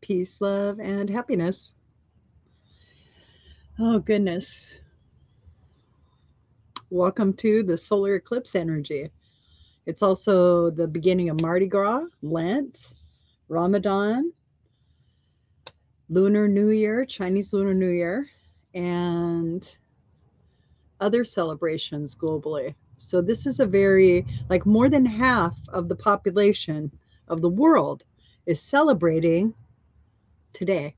Peace, love, and happiness. Oh, goodness. Welcome to the solar eclipse energy. It's also the beginning of Mardi Gras, Lent, Ramadan, Lunar New Year, Chinese Lunar New Year, and other celebrations globally. So, this is a very, like, more than half of the population of the world is celebrating today.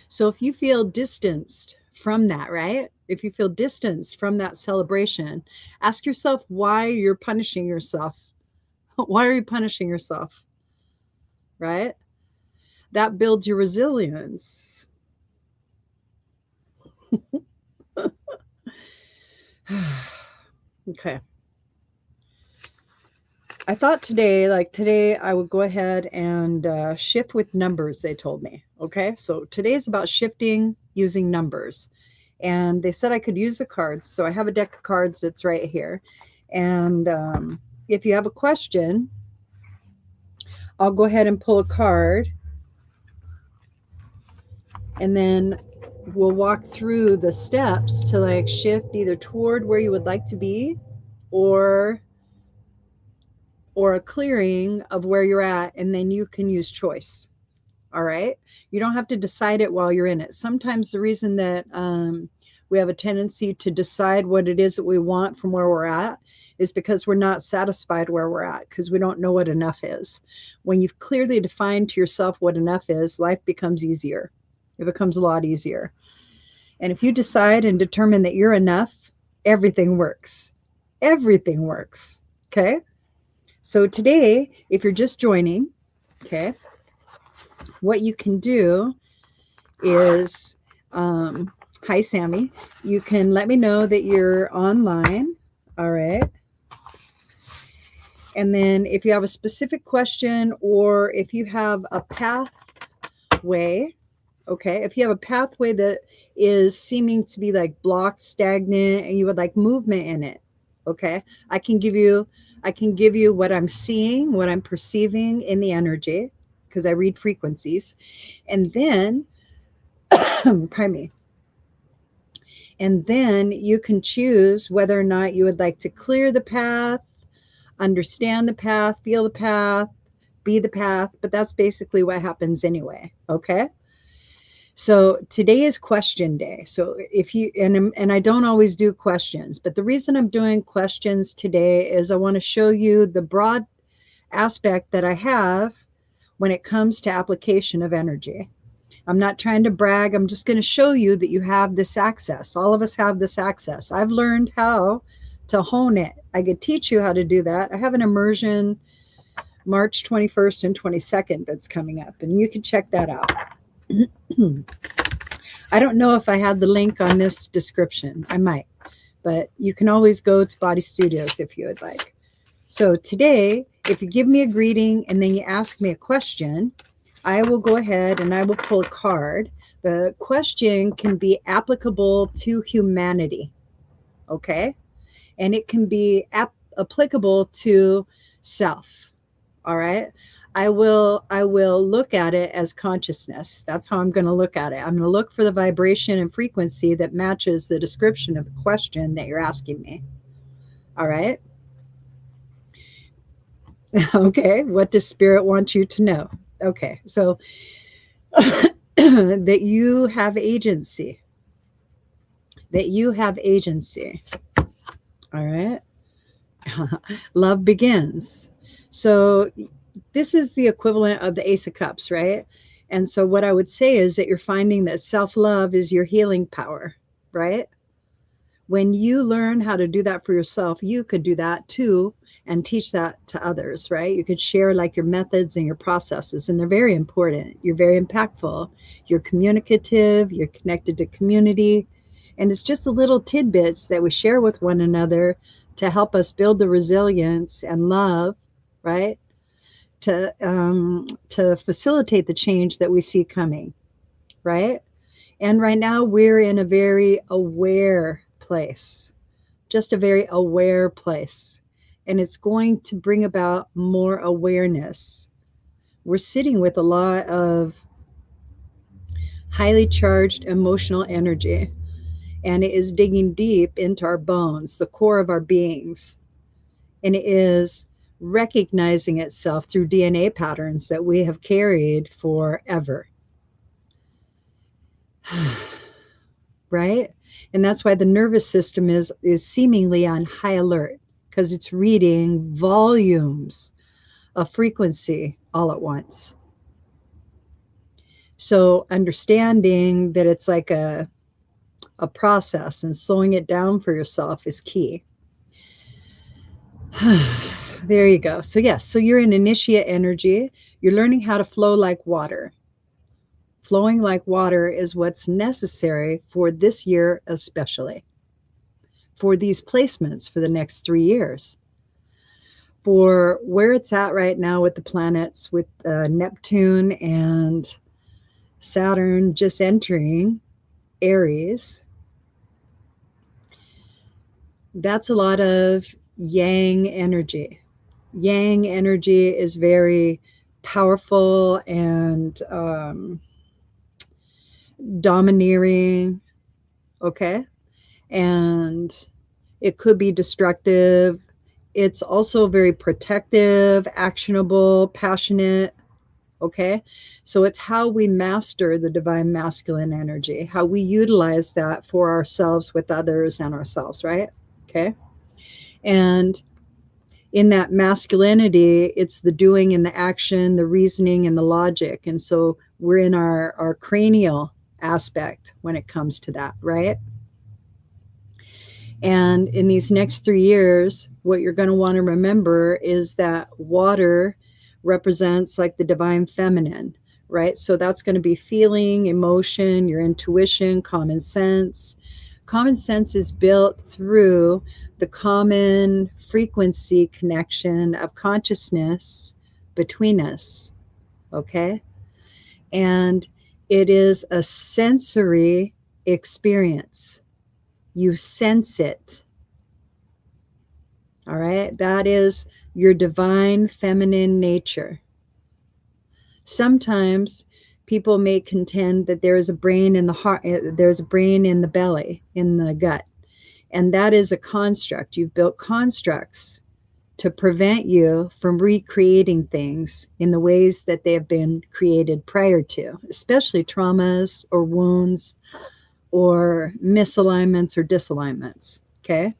So if you feel distanced from that, right? If you feel distanced from that celebration, ask yourself why you're punishing yourself. Why are you punishing yourself? Right? That builds your resilience. Okay. I thought today, like today, I would go ahead and shift with numbers, they told me. Okay. So today is about shifting using numbers. And they said I could use the cards. So I have a deck of cards that's right here. And if you have a question, I'll go ahead and pull a card. And then we'll walk through the steps to like shift either toward where you would like to be or a clearing of where you're at, and then you can use choice. All right. You don't have to decide it while you're in it. Sometimes the reason that we have a tendency to decide what it is that we want from where we're at is because we're not satisfied where we're at, because we don't know what enough is. When you've clearly defined to yourself what enough is, life becomes easier. It becomes a lot easier. And if you decide and determine that you're enough, everything works. Everything works. Okay. So today, if you're just joining, okay, what you can do is, hi, Sammy, you can let me know that you're online. All right. And then if you have a specific question or if you have a pathway, okay, if you have a pathway that is seeming to be like blocked, stagnant, and you would like movement in it, okay, I can give you what I'm seeing, what I'm perceiving in the energy, because I read frequencies. And then, pardon me. And then you can choose whether or not you would like to clear the path, understand the path, feel the path, be the path. But that's basically what happens anyway. Okay. So today is question day. So if you, and I don't always do questions, but the reason I'm doing questions today is I want to show you the broad aspect that I have when it comes to application of energy. I'm not trying to brag. I'm just going to show you that you have this access. All of us have this access. I've learned how to hone it. I could teach you how to do that. I have an immersion March 21st and 22nd that's coming up, and you can check that out. I don't know if I had the link on this description. I might, but you can always go to Body Studios if you would like. So today, if you give me a greeting and then you ask me a question, I will go ahead and I will pull a card. The question can be applicable to humanity, okay? And it can be applicable to self, all right? I will look at it as consciousness. That's how I'm going to look at it. I'm going to look for the vibration and frequency that matches the description of the question that you're asking me. All right? Okay, what does spirit want you to know? Okay, so that you have agency. That you have agency. All right. Love begins. So this is the equivalent of the Ace of Cups, right? And so what I would say is that you're finding that self-love is your healing power, right? When you learn how to do that for yourself, you could do that too and teach that to others, right? You could share like your methods and your processes, and they're very important. You're very impactful. You're communicative. You're connected to community. And it's just the little tidbits that we share with one another to help us build the resilience and love, right? To facilitate the change that we see coming, right? And right now we're in a very aware place, just a very aware place. and it's going to bring about more awareness. We're sitting with a lot of highly charged emotional energy, and it is digging deep into our bones, the core of our beings. And it is recognizing itself through DNA patterns that we have carried forever. Right? And that's why the nervous system is seemingly on high alert, because it's reading volumes of frequency all at once. So understanding that it's like a process and slowing it down for yourself is key. There you go. So yes, so you're in initiate energy. You're learning how to flow like water. Flowing like water is what's necessary for this year, especially for these placements for the next 3 years. For where it's at right now with the planets, with Neptune and Saturn just entering Aries, that's a lot of yang energy. Yang energy is very powerful and domineering, okay? And it could be destructive. It's also very protective, actionable, passionate, okay? So it's how we master the divine masculine energy, how we utilize that for ourselves, with others, and ourselves, right? Okay? And in that masculinity, it's the doing and the action, the reasoning and the logic. And so we're in our cranial aspect when it comes to that, right? And in these next 3 years, what you're going to want to remember is that water represents like the divine feminine, right? So that's going to be feeling, emotion, your intuition, common sense. Common sense is built through the common frequency connection of consciousness between us, okay? And it is a sensory experience. You sense it. All right? That is your divine feminine nature. Sometimes people may contend that there is a brain in the heart, there's a brain in the belly, in the gut. And that is a construct. You've built constructs to prevent you from recreating things in the ways that they have been created prior to, especially traumas or wounds or misalignments or disalignments, okay?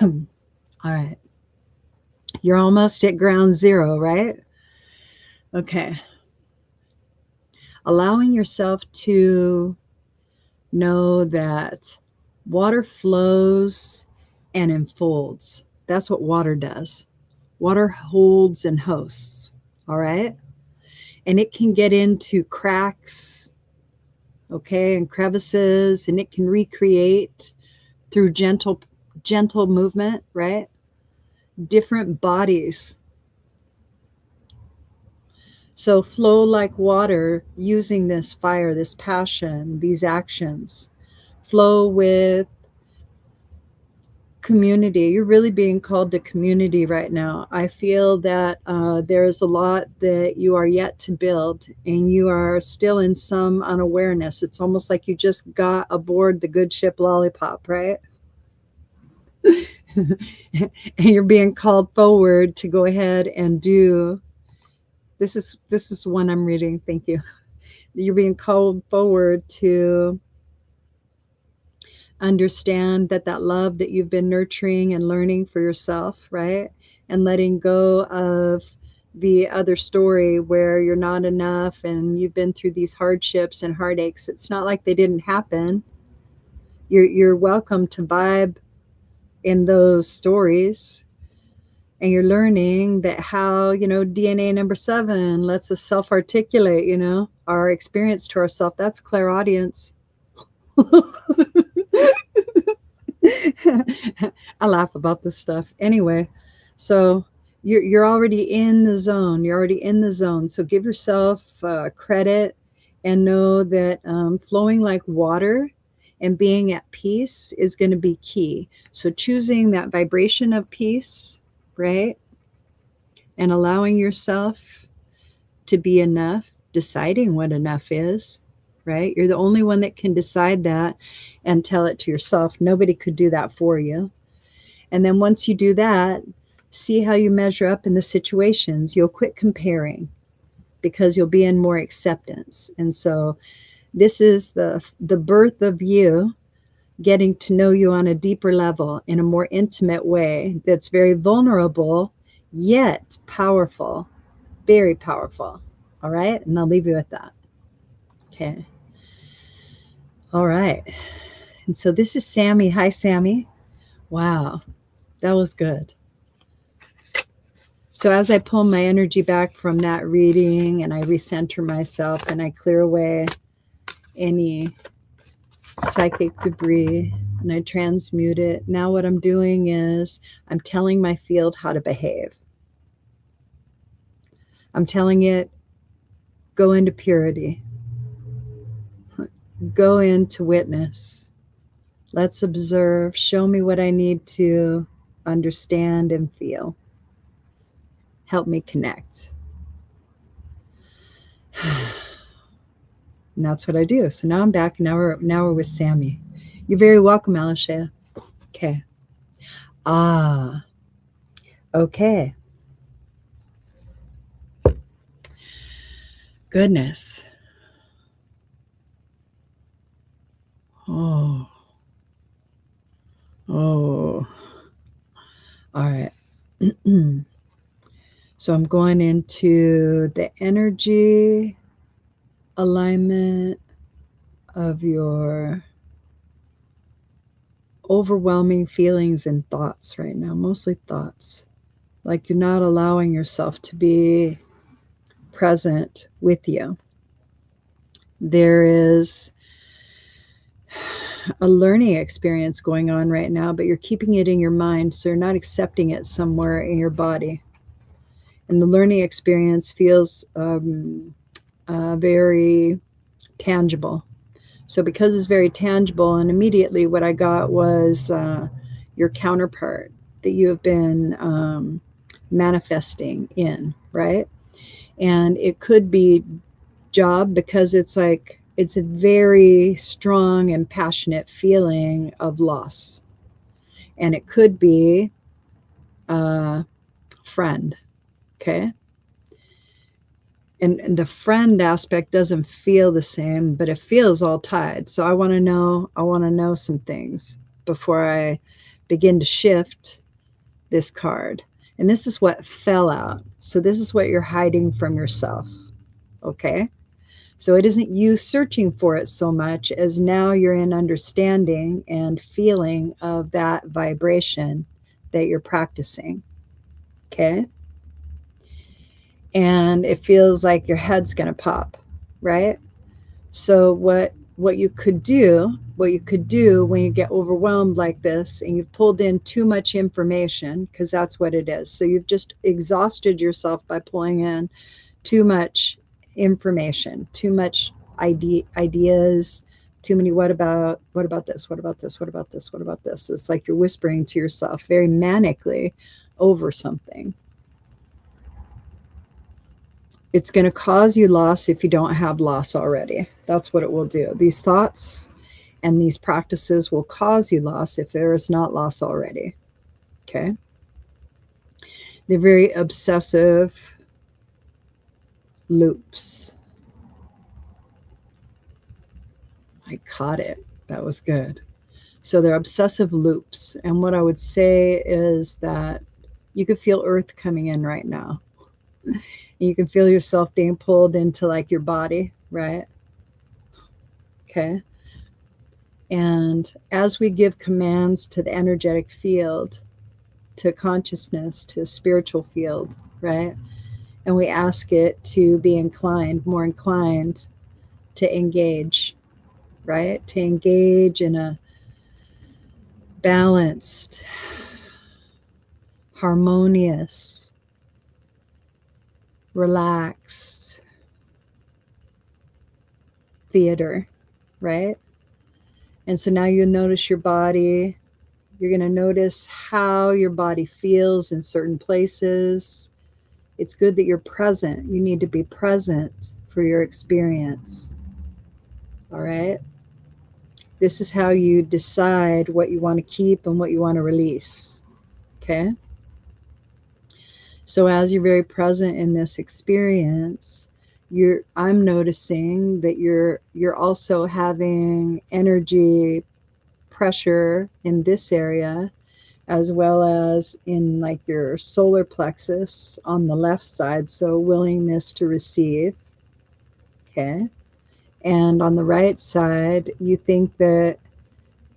All right. You're almost at ground zero, right? Okay. Allowing yourself to know that water flows and unfolds. That's what water does. Water holds and hosts, all right? And it can get into cracks, okay, and crevices, and it can recreate through gentle movement, right? Different bodies. So flow like water, using this fire, this passion, these actions. Flow with community. You're really being called to community right now. I feel that there's a lot that you are yet to build, and you are still in some unawareness. It's almost like you just got aboard the good ship Lollipop, right? And you're being called forward to go ahead and do. This is one I'm reading. Thank you. You're being called forward to understand that love that you've been nurturing and learning for yourself, right? And letting go of the other story where you're not enough and you've been through these hardships and heartaches. It's not like they didn't happen. You're welcome to vibe in those stories. And you're learning that how, DNA number 7 lets us self-articulate, our experience to ourselves. That's clairaudience. I laugh about this stuff. Anyway, so you're already in the zone. You're already in the zone. So give yourself credit and know that flowing like water And being at peace is going to be key. So choosing that vibration of peace, right? And allowing yourself to be enough, deciding what enough is, right? You're the only one that can decide that and tell it to yourself. Nobody could do that for you. And then once you do that, see how you measure up in the situations. You'll quit comparing because you'll be in more acceptance. And so this is the birth of you getting to know you on a deeper level in a more intimate way that's very vulnerable yet powerful, very powerful. All right, and I'll leave you with that. Okay. All right. And so this is Sammy. Hi, Sammy. Wow, that was good. So as I pull my energy back from that reading and I recenter myself and I clear away any psychic debris and I transmute it, now what I'm doing is I'm telling my field how to behave. I'm telling it, go into purity, go into witness. Let's observe, show me what I need to understand and feel. Help me connect. And that's what I do. So now I'm back. Now we're with Sammy. You're very welcome, Alishaya. Okay. Ah. Okay. Goodness. Oh. Oh. All right. So I'm going into the energy alignment of your overwhelming feelings and thoughts right now, mostly thoughts. Like you're not allowing yourself to be present with you. There is a learning experience going on right now, but you're keeping it in your mind, so you're not accepting it somewhere in your body. And the learning experience feels very tangible. So because it's very tangible, and immediately what I got was your counterpart that you have been manifesting in, right? And it could be job because it's like it's a very strong and passionate feeling of loss. And it could be a friend, okay? And the friend aspect doesn't feel the same, but it feels all tied. So I want to know some things before I begin to shift this card. And this is what fell out. So this is what you're hiding from yourself, okay? So it isn't you searching for it so much as now you're in understanding and feeling of that vibration that you're practicing. Okay. And it feels like your head's going to pop, right? So what you could do when you get overwhelmed like this and you've pulled in too much information, because that's what it is. So you've just exhausted yourself by pulling in too much information, too much ideas, too many what about this, what about this, what about this, what about this. It's like you're whispering to yourself very manically over something. It's going to cause you loss if you don't have loss already. That's what it will do. These thoughts and these practices will cause you loss if there is not loss already. Okay? They're very obsessive loops. I caught it. That was good. So they're obsessive loops. And what I would say is that you could feel earth coming in right now. You can feel yourself being pulled into like your body, right? Okay. And as we give commands to the energetic field, to consciousness, to spiritual field, right? And we ask it to be more inclined to engage, right? To engage in a balanced, harmonious, relaxed theater, right? And so now you notice your body. You're going to notice how your body feels in certain places. It's good that you're present. You need to be present for your experience. All right. This is how you decide what you want to keep and what you want to release. Okay. So as you're very present in this experience, I'm noticing that you're also having energy pressure in this area, as well as in like your solar plexus on the left side. So willingness to receive. Okay. And on the right side, you think that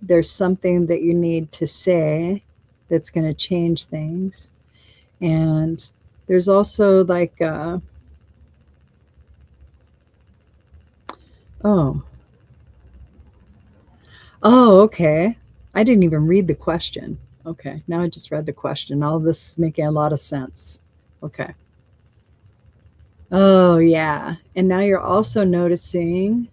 there's something that you need to say that's going to change things. And there's also like, oh, okay. I didn't even read the question. Okay. Now I just read the question. All of this is making a lot of sense. Okay. Oh, yeah. And now you're also noticing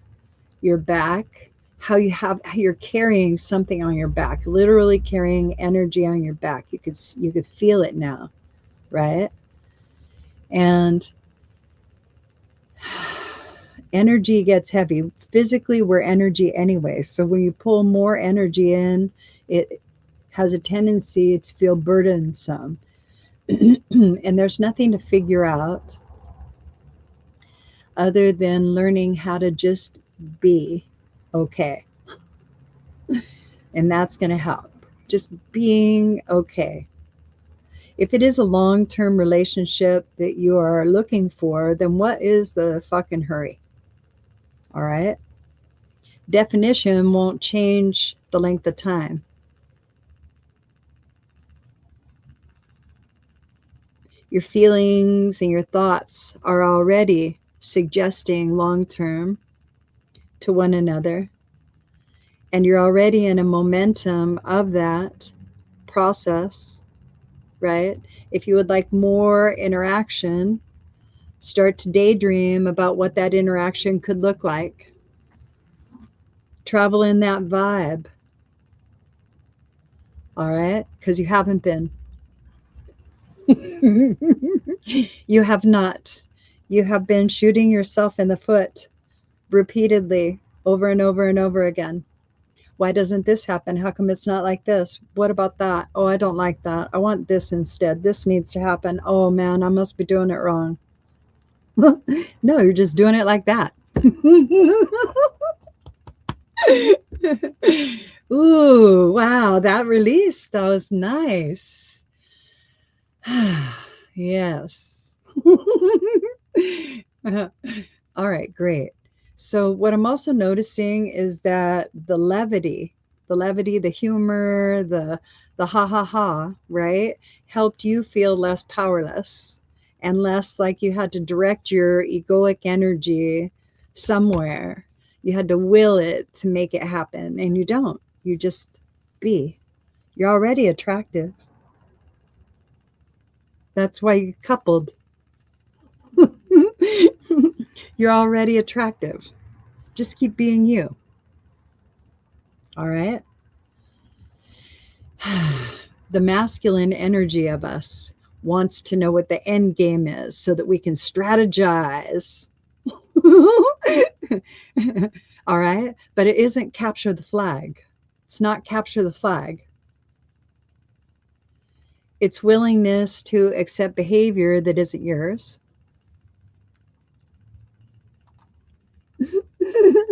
your back, how you're carrying something on your back, literally carrying energy on your back. You could feel it now, right? And energy gets heavy. Physically, we're energy anyway. So when you pull more energy in, it has a tendency to feel burdensome. And there's nothing to figure out other than learning how to just be okay. And that's going to help. Just being okay. If it is a long term relationship that you are looking for, then what is the fucking hurry? All right. Definition won't change the length of time. Your feelings and your thoughts are already suggesting long term to one another. And you're already in a momentum of that process, right? If you would like more interaction, start to daydream about what that interaction could look like. Travel in that vibe, all right? Because you haven't been. You have not. You have been shooting yourself in the foot repeatedly over and over and over again. Why doesn't this happen? How come it's not like this? What about that? Oh, I don't like that. I want this instead. This needs to happen. Oh man, I must be doing it wrong. No, you're just doing it like that. Ooh, wow, that release, that was nice. Yes. All right, great. So what I'm also noticing is that the levity, the humor, the ha ha ha, right, helped you feel less powerless and less like you had to direct your egoic energy somewhere. You had to will it to make it happen, and you don't. You just be. You're already attractive. That's why you coupled. You're already attractive. Just keep being you. All right. The masculine energy of us wants to know what the end game is so that we can strategize. All right. But it isn't capture the flag. It's not capture the flag. It's willingness to accept behavior that isn't yours.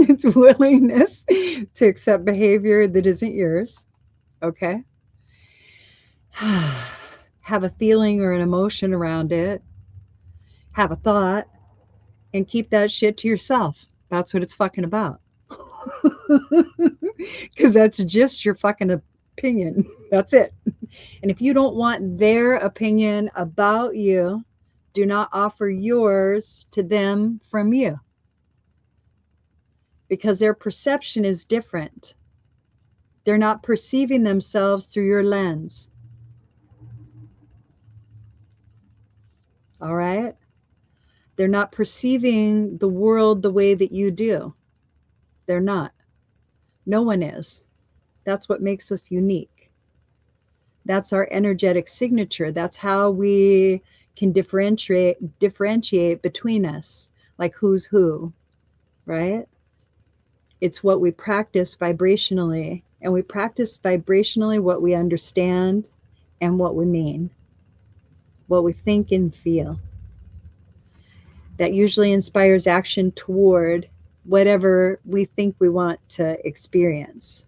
It's willingness to accept behavior that isn't yours. Okay. Have a feeling or an emotion around it. Have a thought and keep that shit to yourself. That's what it's fucking about. Because that's just your fucking opinion. That's it. And if you don't want their opinion about you, do not offer yours to them from you. Because their perception is different. They're not perceiving themselves through your lens. All right? They're not perceiving the world the way that you do. They're not. No one is. That's what makes us unique. That's our energetic signature. That's how we can differentiate between us, like who's who, right? It's what we practice vibrationally, and we practice vibrationally what we understand and what we mean, what we think and feel. That usually inspires action toward whatever we think we want to experience.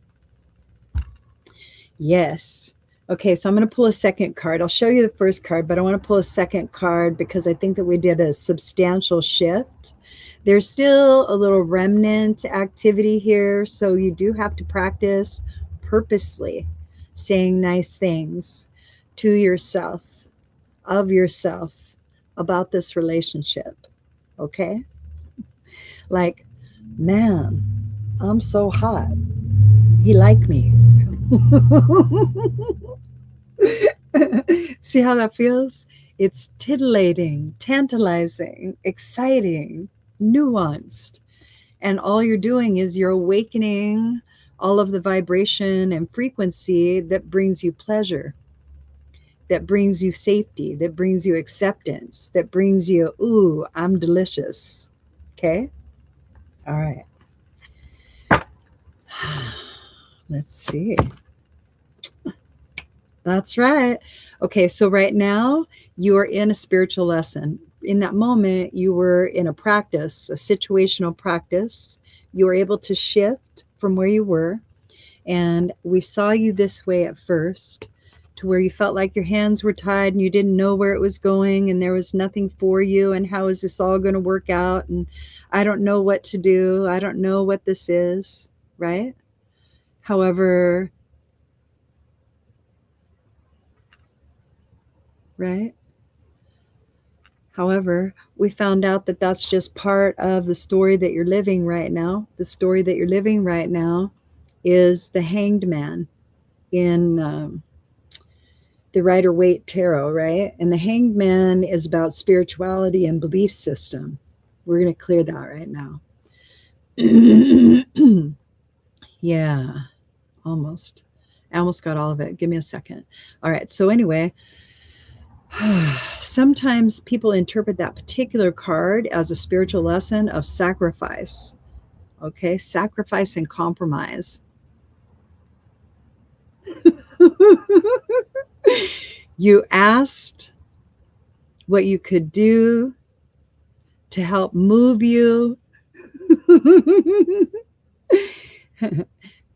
Yes. Okay, so I'm going to pull a second card. I'll show you the first card, but I want to pull a second card because I think that we did a substantial shift. There's still a little remnant activity here, so you do have to practice purposely saying nice things to yourself, of yourself, about this relationship. Okay? Like, man, I'm so hot. He liked me. See how that feels? It's titillating, tantalizing, exciting, nuanced. And all you're doing is you're awakening all of the vibration and frequency that brings you pleasure, that brings you safety, that brings you acceptance, that brings you, ooh, I'm delicious. Okay? All right. Let's see. That's right. Okay, so right now you are in a spiritual lesson. In that moment, you were in a practice, a situational practice. You were able to shift from where you were. And we saw you this way at first, to where you felt like your hands were tied and you didn't know where it was going and there was nothing for you. And how is this all going to work out? And I don't know what to do. I don't know what this is, right? However, right? However, we found out that that's just part of the story that you're living right now. The story that you're living right now is the Hanged Man in the Rider-Waite Tarot, right? And the Hanged Man is about spirituality and belief system. We're going to clear that right now. Yeah, almost. I almost got all of it. Give me a second. All right. So anyway, sometimes people interpret that particular card as a spiritual lesson of sacrifice. Okay, sacrifice and compromise. You asked what you could do to help move you.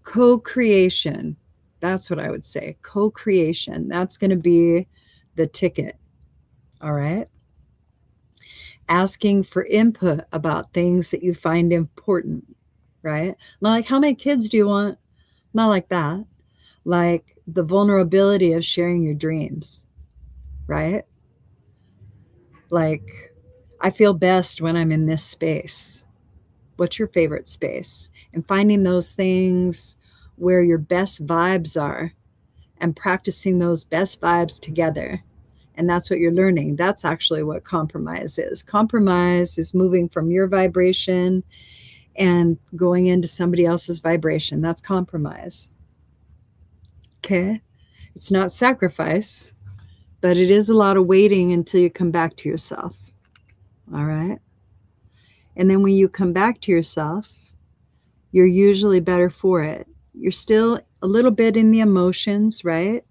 Co-creation. That's what I would say. Co-creation. That's going to be the ticket. All right. Asking for input about things that you find important, right? Not like, how many kids do you want? Not like that. Like the vulnerability of sharing your dreams, right? Like, I feel best when I'm in this space. What's your favorite space? And finding those things where your best vibes are and practicing those best vibes together. And that's what you're learning. That's actually what compromise is. Compromise is moving from your vibration and going into somebody else's vibration. That's compromise. Okay? It's not sacrifice, but it is a lot of waiting until you come back to yourself. All right? And then when you come back to yourself, you're usually better for it. You're still a little bit in the emotions, right?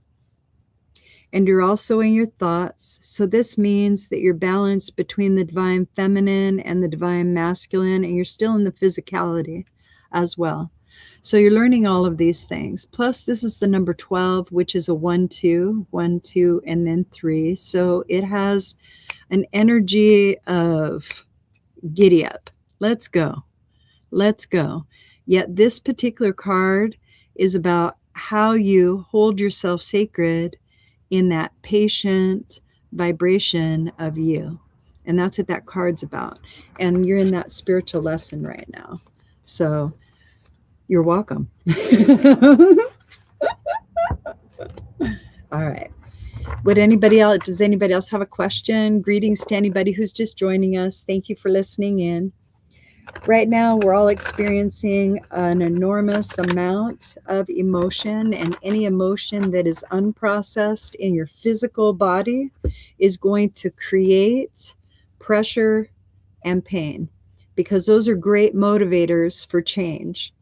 And you're also in your thoughts. So this means that you're balanced between the divine feminine and the divine masculine, and you're still in the physicality as well. So you're learning all of these things. Plus, this is the number 12, which is a 1, 2, 1, 2, and then 3. So it has an energy of giddy up. Let's go. Let's go. Yet this particular card is about how you hold yourself sacred in that patient vibration of you. And that's what that card's about. And you're in that spiritual lesson right now. So you're welcome. All right. Does anybody else have a question? Greetings to anybody who's just joining us. Thank you for listening in. Right now, we're all experiencing an enormous amount of emotion, and any emotion that is unprocessed in your physical body is going to create pressure and pain, because those are great motivators for change.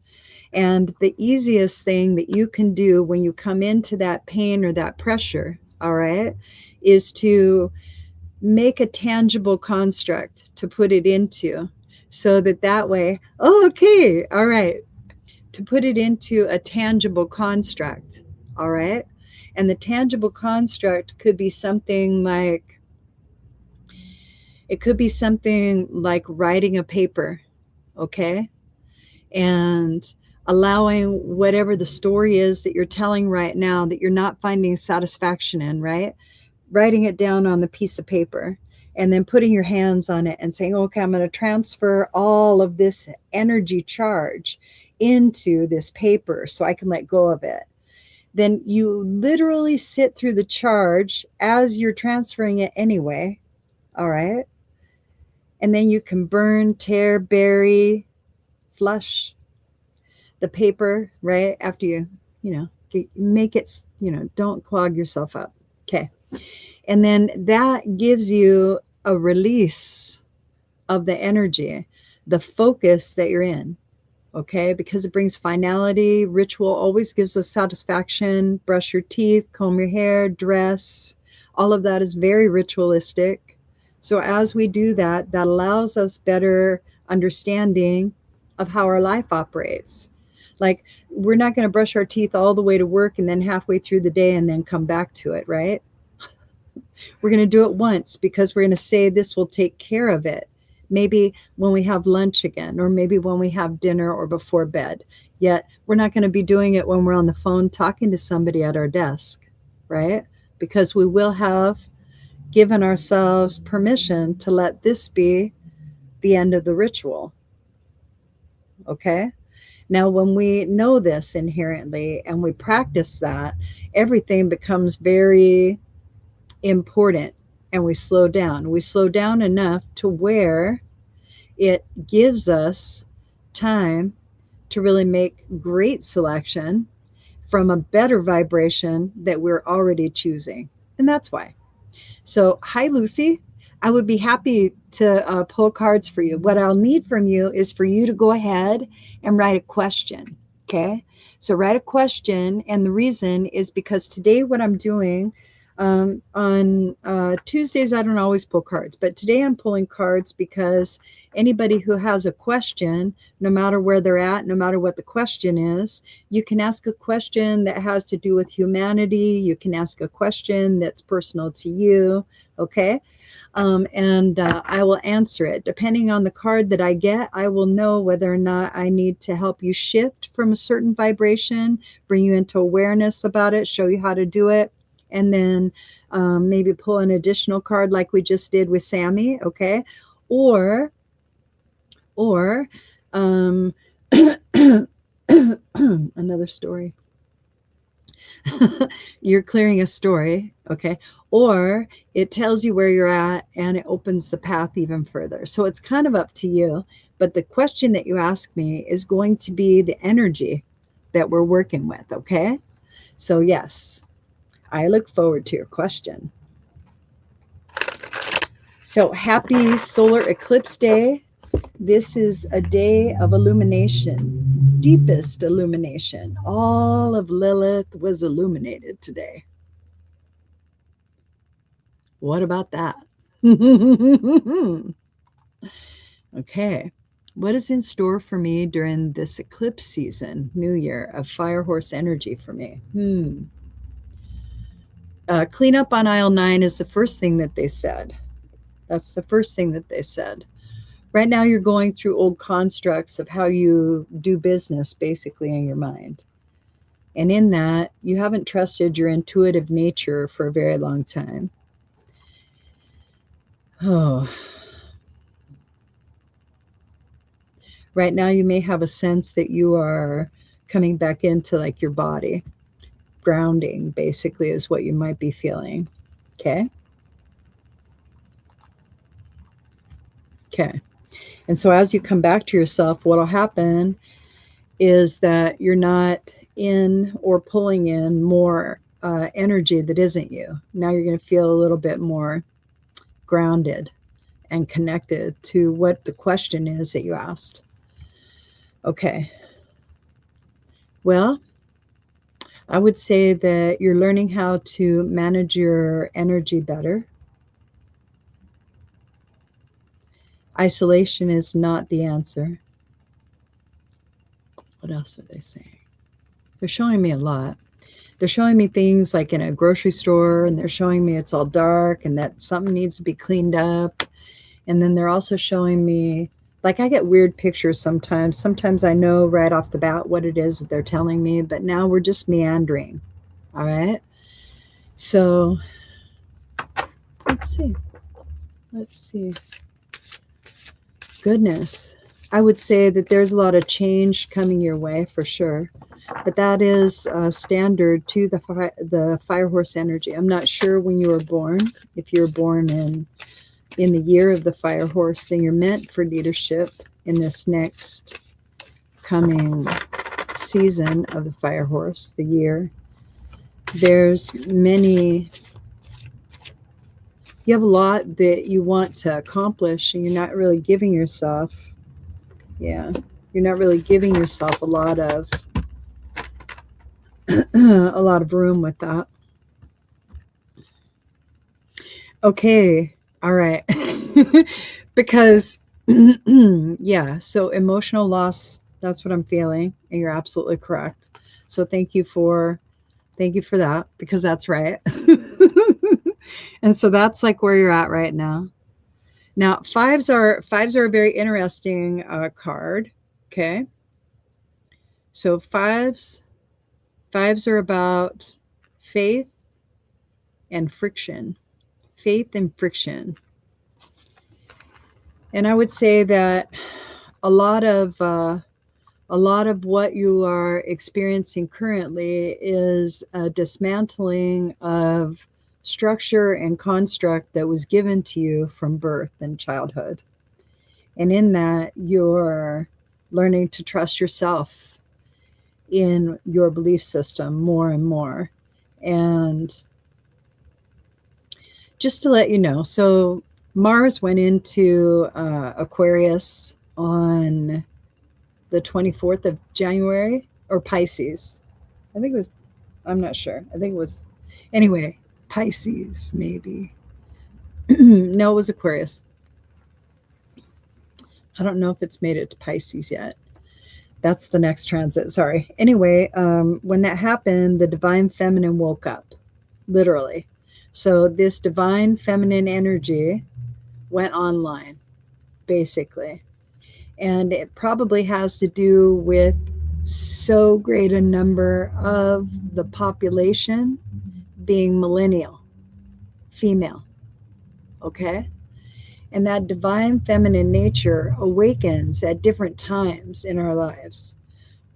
And the easiest thing that you can do when you come into that pain or that pressure, all right, is to make a tangible construct to put it into, so that that way, oh, okay, all right, to put it into a tangible construct, all right. And the tangible construct could be something like, it could be something like writing a paper, okay, and allowing whatever the story is that you're telling right now that you're not finding satisfaction in, right, writing it down on the piece of paper, and then putting your hands on it and saying, okay, I'm going to transfer all of this energy charge into this paper so I can let go of it. Then you literally sit through the charge as you're transferring it anyway. All right. And then you can burn, tear, bury, flush the paper, right? After you make it, don't clog yourself up. Okay. And then that gives you a release of the energy, the focus that you're in, okay? Because it brings finality. Ritual always gives us satisfaction. Brush your teeth, comb your hair, dress. All of that is very ritualistic. So as we do that, that allows us better understanding of how our life operates. Like, we're not going to brush our teeth all the way to work and then halfway through the day and then come back to it, right? We're going to do it once because we're going to say this will take care of it. Maybe when we have lunch again, or maybe when we have dinner or before bed. Yet we're not going to be doing it when we're on the phone talking to somebody at our desk, right? Because we will have given ourselves permission to let this be the end of the ritual. Okay? Now, when we know this inherently and we practice that, everything becomes very important, and we slow down. We slow down enough to where it gives us time to really make great selection from a better vibration that we're already choosing. And that's why. So, hi, Lucy. I would be happy to pull cards for you. What I'll need from you is for you to go ahead and write a question. Okay. So, write a question. And the reason is because today, what I'm doing, on Tuesdays, I don't always pull cards, but today I'm pulling cards because anybody who has a question, no matter where they're at, no matter what the question is, you can ask a question that has to do with humanity. You can ask a question that's personal to you. Okay. And I will answer it. Depending on the card that I get, I will know whether or not I need to help you shift from a certain vibration, bring you into awareness about it, show you how to do it, and then maybe pull an additional card like we just did with Sammy, okay? Or another story. You're clearing a story, okay? Or it tells you where you're at and it opens the path even further. So it's kind of up to you. But the question that you ask me is going to be the energy that we're working with, okay? So yes, I look forward to your question. So happy solar eclipse day. This is a day of illumination, deepest illumination. All of Lilith was illuminated today. What about that? Okay. What is in store for me during this eclipse season, New Year, of Fire Horse energy for me? Clean up on aisle 9 is the first thing that they said. That's the first thing that they said. Right now, you're going through old constructs of how you do business, basically, in your mind. And in that, you haven't trusted your intuitive nature for a very long time. Oh. Right now, you may have a sense that you are coming back into like your body. Grounding, basically, is what you might be feeling. Okay? Okay. And so as you come back to yourself, what'll happen is that you're not in or pulling in more energy that isn't you. Now you're going to feel a little bit more grounded and connected to what the question is that you asked. Okay. Well, I would say that you're learning how to manage your energy better. Isolation is not the answer. What else are they saying? They're showing me a lot. They're showing me things like in a grocery store, and they're showing me it's all dark and that something needs to be cleaned up. And then they're also showing me, like, I get weird pictures sometimes. Sometimes I know right off the bat what it is that they're telling me, but now we're just meandering. All right. So let's see. Let's see. Goodness. I would say that there's a lot of change coming your way for sure. But that is standard to the fire horse energy. I'm not sure when you were born. If you were born in the year of the fire horse, then you're meant for leadership in this next coming season of the fire horse, the year. There's many, you have a lot that you want to accomplish, and you're not really giving yourself, you're not really giving yourself a lot of a lot of room with that. Okay. All right. Because so emotional loss, that's what I'm feeling, and you're absolutely correct. So thank you for that, because that's right. And so that's like where you're at right now. Now, fives are a very interesting card. Okay. So fives are about faith and friction. Faith and friction. And I would say that a lot of what you are experiencing currently is a dismantling of structure and construct that was given to you from birth and childhood. And in that, you're learning to trust yourself in your belief system more and more. And just to let you know, so Mars went into Aquarius on the 24th of January, or Pisces. I think it was, I'm not sure. I think it was, anyway, Pisces, maybe. No, it was Aquarius. I don't know if it's made it to Pisces yet. That's the next transit. Sorry. Anyway, when that happened, the divine feminine woke up, literally. So this divine feminine energy went online, basically. And it probably has to do with so great a number of the population being millennial, female. Okay? And that divine feminine nature awakens at different times in our lives.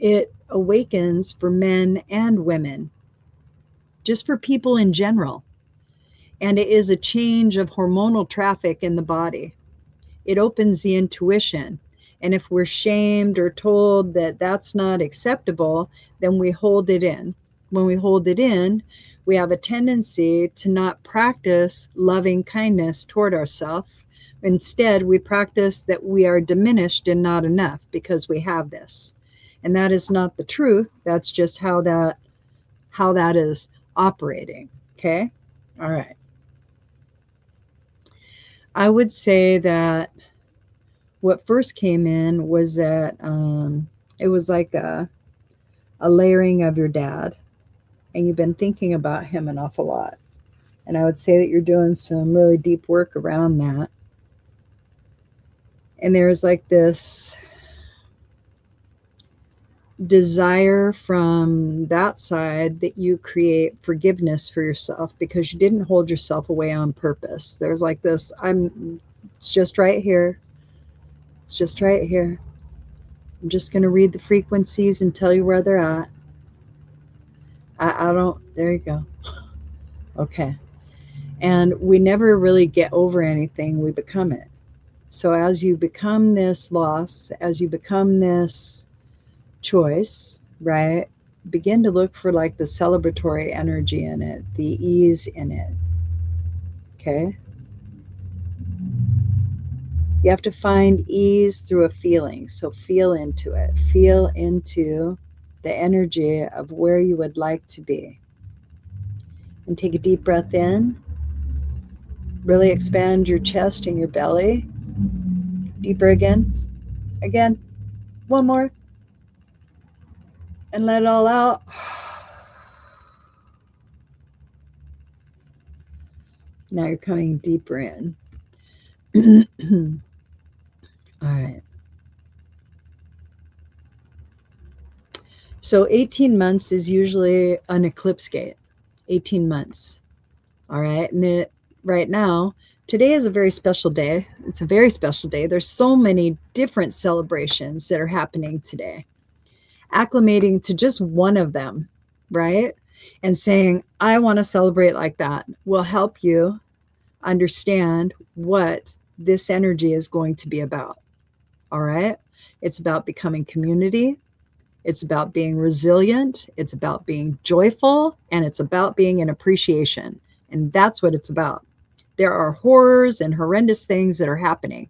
It awakens for men and women, just for people in general. And it is a change of hormonal traffic in the body. It opens the intuition. And if we're shamed or told that that's not acceptable, then we hold it in. When we hold it in, we have a tendency to not practice loving kindness toward ourselves. Instead, we practice that we are diminished and not enough because we have this. And that is not the truth. That's just how that is operating. Okay? All right. I would say that what first came in was that it was like a layering of your dad, and you've been thinking about him an awful lot. And I would say that you're doing some really deep work around that. And there's like this desire from that side that you create forgiveness for yourself because you didn't hold yourself away on purpose. There's like this, it's just right here. It's just right here. I'm just going to read the frequencies and tell you where they're at. There you go. Okay. And we never really get over anything, we become it. So as you become this loss, as you become this choice, right? Begin to look for like the celebratory energy in it, the ease in it. Okay. You have to find ease through a feeling. So feel into it. Feel into the energy of where you would like to be. And take a deep breath in. Really expand your chest and your belly. Deeper again. Again. One more. And let it all out. Now you're coming deeper in. All right. So 18 months is usually an eclipse gate. 18 months. All right. And right now, today is a very special day. It's a very special day. There's so many different celebrations that are happening today. Acclimating to just one of them, right? And saying, I want to celebrate like that will help you understand what this energy is going to be about. All right. It's about becoming community. It's about being resilient. It's about being joyful. And it's about being in appreciation. And that's what it's about. There are horrors and horrendous things that are happening.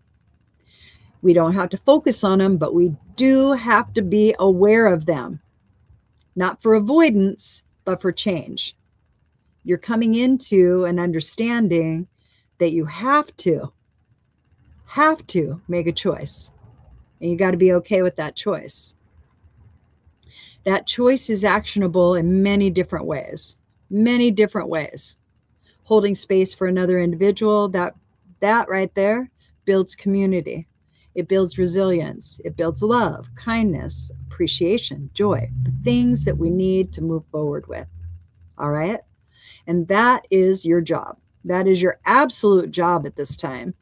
We don't have to focus on them, but we do have to be aware of them. Not for avoidance, but for change. You're coming into an understanding that you have to make a choice. And you got to be okay with that choice. That choice is actionable in many different ways. Many different ways. Holding space for another individual, that right there builds community. It builds resilience. It builds love, kindness, appreciation, joy, the things that we need to move forward with. All right? And that is your job. That is your absolute job at this time.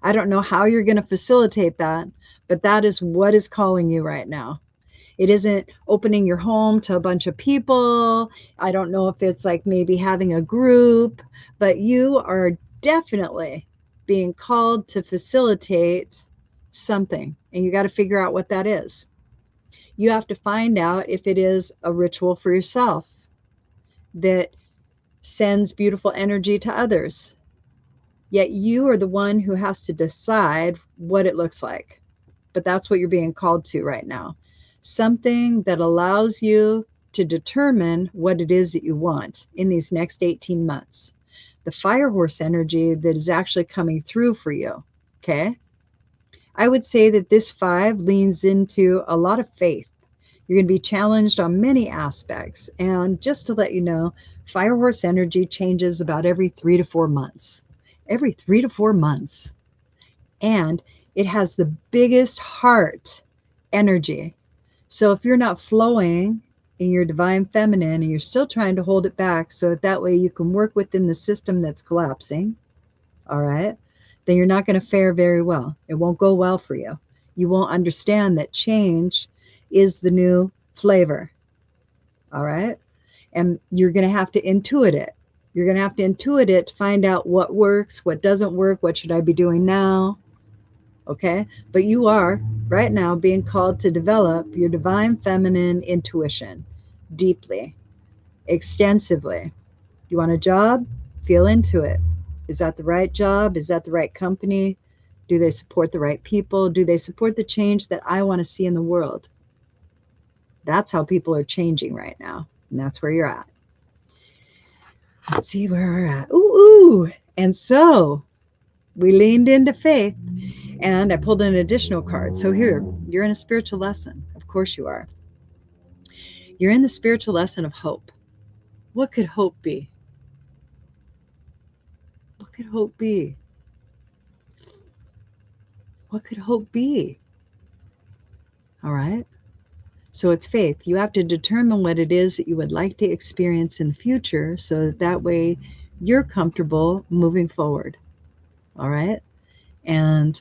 I don't know how you're going to facilitate that, but that is what is calling you right now. It isn't opening your home to a bunch of people. I don't know if it's like maybe having a group, but you are definitely being called to facilitate something. And you got to figure out what that is. You have to find out if it is a ritual for yourself that sends beautiful energy to others. Yet you are the one who has to decide what it looks like. But that's what you're being called to right now. Something that allows you to determine what it is that you want in these next 18 months. The fire horse energy that is actually coming through for you. Okay. I would say that this 5 leans into a lot of faith. You're going to be challenged on many aspects. And just to let you know, fire horse energy changes about every 3 to 4 months. Every 3 to 4 months. And it has the biggest heart energy. So if you're not flowing in your divine feminine and you're still trying to hold it back so that way you can work within the system that's collapsing, all right, then you're not going to fare very well. It won't go well for you. You won't understand that change is the new flavor. All right. And you're going to have to intuit it. You're going to have to intuit it to find out what works, what doesn't work, what should I be doing now? Okay. But you are right now being called to develop your divine feminine intuition deeply, extensively. You want a job? Feel into it. Is that the right job? Is that the right company? Do they support the right people? Do they support the change that I want to see in the world? That's how people are changing right now. And that's where you're at. Let's see where we're at. Ooh. And so we leaned into faith and I pulled an additional card. So here, you're in a spiritual lesson. Of course you are. You're in the spiritual lesson of hope. What could hope be? What could hope be? What could hope be? All right. So it's faith. You have to determine what it is that you would like to experience in the future so that way you're comfortable moving forward. All right. And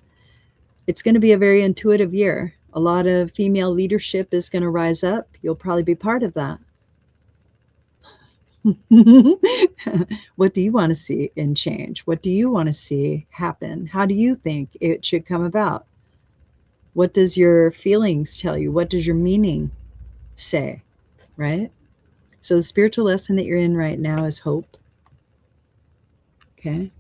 it's going to be a very intuitive year. A lot of female leadership is going to rise up. You'll probably be part of that. What do you want to see in change? What do you want to see happen? How do you think it should come about? What does your feelings tell you? What does your meaning say? Right? So the spiritual lesson that you're in right now is hope. Okay.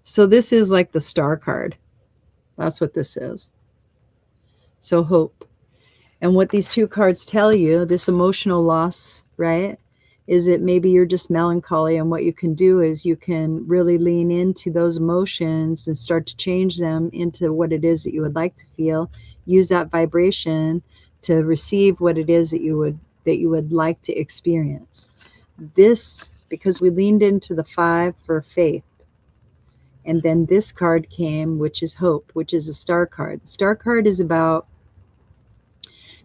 So this is like the star card. That's what this is. So hope. And what these two cards tell you, this emotional loss, right, is that maybe you're just melancholy. And what you can do is you can really lean into those emotions and start to change them into what it is that you would like to feel. Use that vibration to receive what it is that you would like to experience. This, because we leaned into the 5 for faith. And then this card came, which is hope, which is a star card. The star card is about,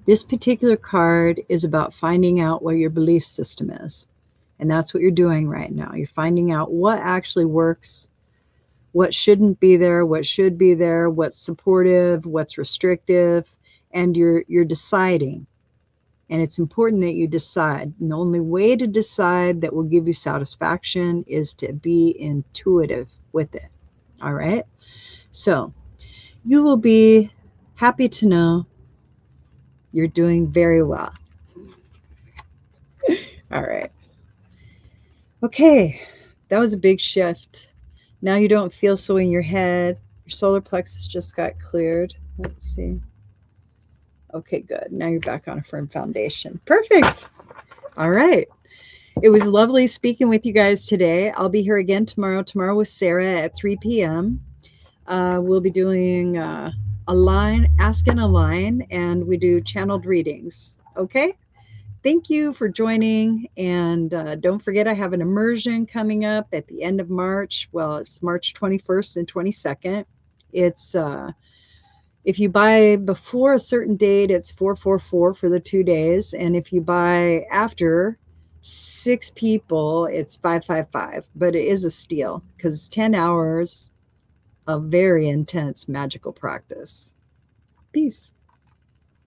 this particular card is about finding out what your belief system is. And that's what you're doing right now. You're finding out what actually works, what shouldn't be there, what should be there, what's supportive, what's restrictive, and you're deciding. And it's important that you decide. And the only way to decide that will give you satisfaction is to be intuitive with it. All right? So you will be happy to know you're doing very well. All right. Okay. That was a big shift. Now you don't feel so in your head. Your solar plexus just got cleared. Let's see. Okay, good. Now you're back on a firm foundation. Perfect. All right. It was lovely speaking with you guys today. I'll be here again tomorrow with Sarah at 3 p.m. We'll be doing a line, Ask and Align, and we do channeled readings. Okay? Thank you for joining. And don't forget, I have an immersion coming up at the end of March. Well, it's March 21st and 22nd. It's if you buy before a certain date, it's 444 for the 2 days. And if you buy after 6 people, it's 555. But it is a steal because it's 10 hours of very intense magical practice. Peace.